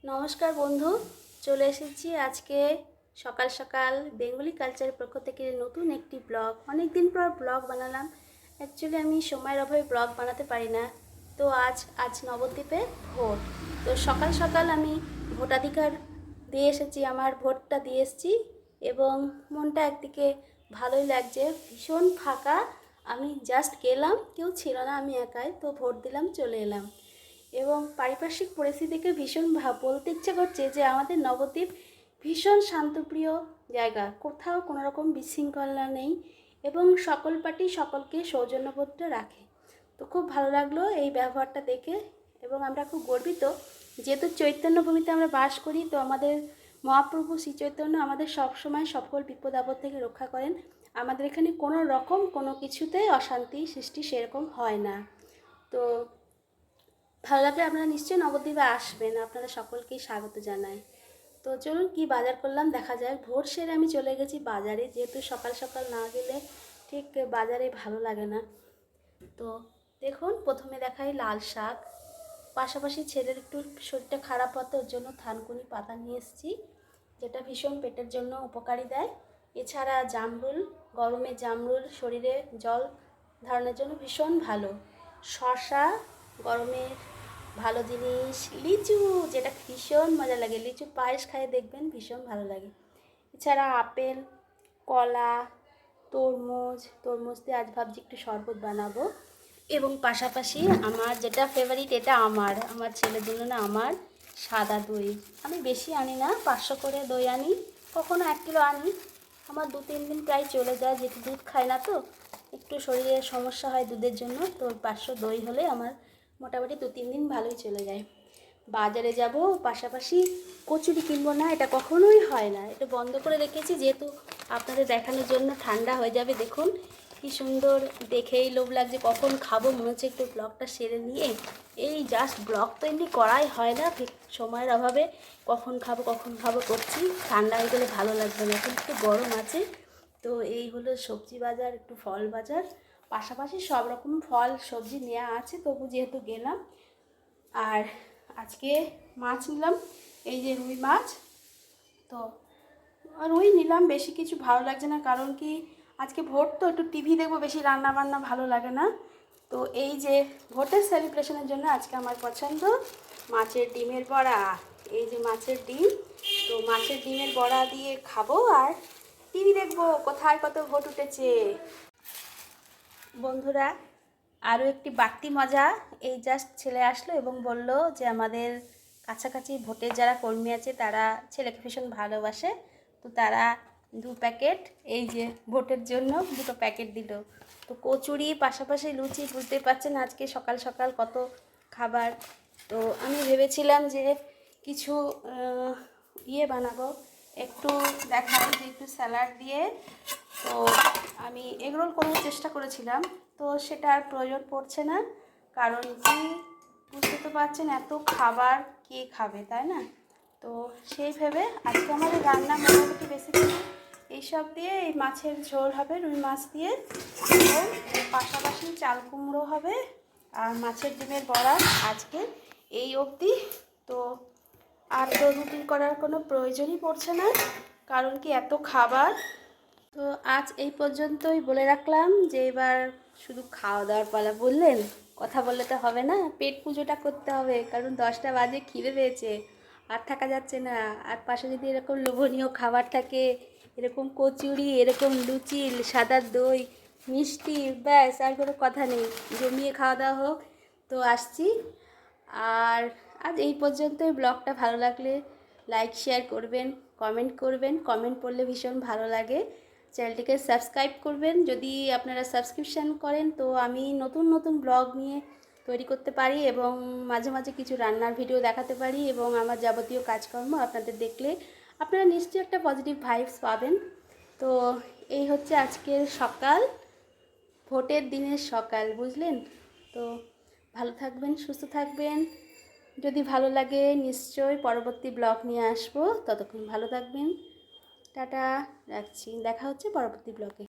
নমস্কার বন্ধু, চলে এসেছি আজকে সকাল সকাল বেঙ্গলি কালচারের পক্ষ থেকে নতুন একটি ব্লগ। অনেক দিন পর ব্লগ বানালাম। অ্যাকচুয়ালি আমি সময়ের অভাবে ব্লগ বানাতে পারি না। তো আজ নবদ্বীপে ভোট। তো সকাল সকাল আমি ভোটাধিকার দিয়ে এসেছি, আমার ভোটটা দিয়ে এসেছি এবং মনটা একদিকে ভালোই লাগছে, ভীষণ ফাঁকা। আমি জাস্ট গেলাম, কেউ ছিল না, আমি একাই। তো ভোট দিলাম, চলে এলাম। এবং পারিপার্শ্বিক পরিস্থিতিকে ভীষণ বলতে ইচ্ছে করছে যে আমাদের নবদ্বীপ ভীষণ শান্তপ্রিয় জায়গা, কোথাও কোনো রকম বিশৃঙ্খলা নেই এবং সকল পার্টি সকলকে সৌজন্যবোধ রাখে। তো খুব ভালো লাগলো এই ব্যবহারটা দেখে এবং আমরা খুব গর্বিত, যেহেতু চৈতন্যভূমিতে আমরা বাস করি। তো আমাদের মহাপ্রভু শ্রী চৈতন্য আমাদের সবসময় সকল বিপদ আপদ থেকে রক্ষা করেন। আমাদের এখানে কোনো রকম কোনো কিছুতে অশান্তি সৃষ্টি সেরকম হয় না। তো ভালো লাগলে আপনারা নিশ্চয়ই নবদ্বীপে আসবেন, আপনারা সকলকেই স্বাগত জানাই। তো চলুন কি বাজার করলাম দেখা যায়। ভোর সেরে আমি চলে গেছি বাজারে, যেহেতু সকাল সকাল না গেলে ঠিক বাজারে ভালো লাগে না। তো দেখুন, প্রথমে দেখাই লাল শাক, পাশাপাশি ছেলের একটু শরীরটা খারাপ হতো, ওর জন্য থানকুনি পাতা নিয়ে এসেছি, যেটা ভীষণ পেটের জন্য উপকারী দেয়। এছাড়া জামরুল, গরমে জামরুল শরীরে জল ধারণের জন্য ভীষণ ভালো। শসা, গরমের ভালো জিনিস। লিচু, যেটা ভীষণ মজা লাগে, লিচু পায়েস খাইয়ে দেখবেন, ভীষণ ভালো লাগে। এছাড়া আপেল, কলা, তরমুজ দিয়ে আজ ভাবছি একটু শরবত বানাবো। এবং পাশাপাশি আমার যেটা ফেভারিট, এটা আমার ছেলের জন্য না, আমার সাদা দই। আমি বেশি আনি না, 500 করে দই আনি, কখনো 1 কিলো আনি। আমার 2-3 দিন প্রায় চলে যায়, যেহেতু দুধ খায় না, তো একটু শরীরে সমস্যা হয় দুধের জন্য। তো 500 দই হলে আমার মোটামুটি 2-3 দিন ভালোই চলে যায়। বাজারে যাব, পাশাপাশি কচুরি কিনবো না, এটা কখনোই হয় না, এটা বন্ধ করে রেখেছি, যেহেতু আপনাদের দেখানোর জন্য। ঠান্ডা হয়ে যাবে, দেখুন কি সুন্দর, দেখেই লোভ লাগছে, কখন খাবো, মনে হচ্ছে একটু ব্লগটা সেরে নিয়ে। এই জাস্ট ব্লগ তো এমনি করাই হয় না, সময়ের অভাবে কখন খাবো করছি। ঠান্ডা হয়ে গেলে ভালো লাগবে না, এখন একটু গরম আছে। তো এই হলো সবজি বাজার, একটু ফল বাজার, পাশাপাশি সব রকম ফল সবজি নেওয়া আছে, তবু যেহেতু গেলাম। আর আজকে মাছ নিলাম, এই যে রুই মাছ। তো রুই নিলাম, বেশি কিছু ভালো লাগছে না, কারণ কি আজকে ভোট, তো একটু টিভি দেখবো, বেশি রান্না বান্না ভালো লাগে না। তো এই যে ভোটের সেলিব্রেশনের জন্য আজকে আমার পছন্দ মাছের ডিমের বড়া। এই যে মাছের ডিম, তো মাছের ডিমের বড়া দিয়ে খাবো আর টিভি দেখবো কোথায় কত ভোট উঠেছে। বন্ধুরা, আরও একটি বাড়তি মজা, এই জাস্ট ছেলে আসলো এবং বলল যে আমাদের কাছাকাছি ভোটের যারা কর্মী আছে তারা ছেলেকে ভীষণ ভালোবাসে, তো তারা 2 প্যাকেট, এই যে ভোটের জন্য 2টো প্যাকেট দিল। তো কচুরি, পাশাপাশি লুচি, বুঝতে পারছেন আজকে সকাল সকাল কত খাবার। তো আমি ভেবেছিলাম যে কিছু বানাবো, একটু দেখাই যে একটু স্যালাড দিয়ে। তো আমি এগরোল করার চেষ্টা করেছিলাম, তো সেটা আর প্রয়োজন পড়ছে না, কারণ কি বুঝতে তো পারছেন এত খাবার কে খাবে, তাই না? তো সেই ভেবে আজকে আমাদের রান্না মোটামুটি বেসিক্যালি এইসব দিয়ে, এই মাছের ঝোল হবে রুই মাছ দিয়ে, এবং পাশাপাশি চাল কুমড়ো হবে আর মাছের ডিমের বড়া। আজকে এই অবধি। তো আর তো রুটি করার কোনো প্রয়োজনই পড়ছে না, কারণ কি এত খাবার। তো আজ এই পর্যন্তই বলে রাখলাম, যে এবার শুধু খাওয়া দাওয়ার পালা। বললেন কথা বললে তো হবে না, পেট পুজোটা করতে হবে, কারণ 10টা বাজে, খিদে পেয়েছে, আর থাকা যাচ্ছে না। আর পাশে যদি এরকম লোভনীয় খাবার থাকে, এরকম কচুরি, এরকম লুচি, সাদা দই, মিষ্টি, ব্যাস আর কোনো কথা নেই, জমিয়ে খাওয়া দাওয়া হোক। তো আসছি। আর আজ এই পর্যন্তই। ব্লগটা ভালো লাগলে লাইক শেয়ার করবেন, কমেন্ট করবেন, কমেন্ট পড়লে ভীষণ ভালো লাগে। চ্যানেলটিকে সাবস্ক্রাইব করবেন, যদি আপনারা সাবস্ক্রিপশান করেন তো আমি নতুন নতুন ব্লগ নিয়ে তৈরি করতে পারি এবং মাঝে মাঝে কিছু রান্নার ভিডিও দেখাতে পারি, এবং আমার যাবতীয় কাজকর্ম আপনাদের দেখলে আপনারা নিশ্চয়ই একটা পজিটিভ ভাইবস পাবেন। তো এই হচ্ছে আজকের সকাল, ভোটের দিনের সকাল, বুঝলেন? তো ভালো থাকবেন, সুস্থ থাকবেন। যদি ভালো লাগে নিশ্চয়ই পরবর্তী ব্লগ নিয়ে আসবো, ততক্ষণ ভালো থাকবেন। টাটা, রাখছি, দেখা হচ্ছে পরবর্তী ব্লগে।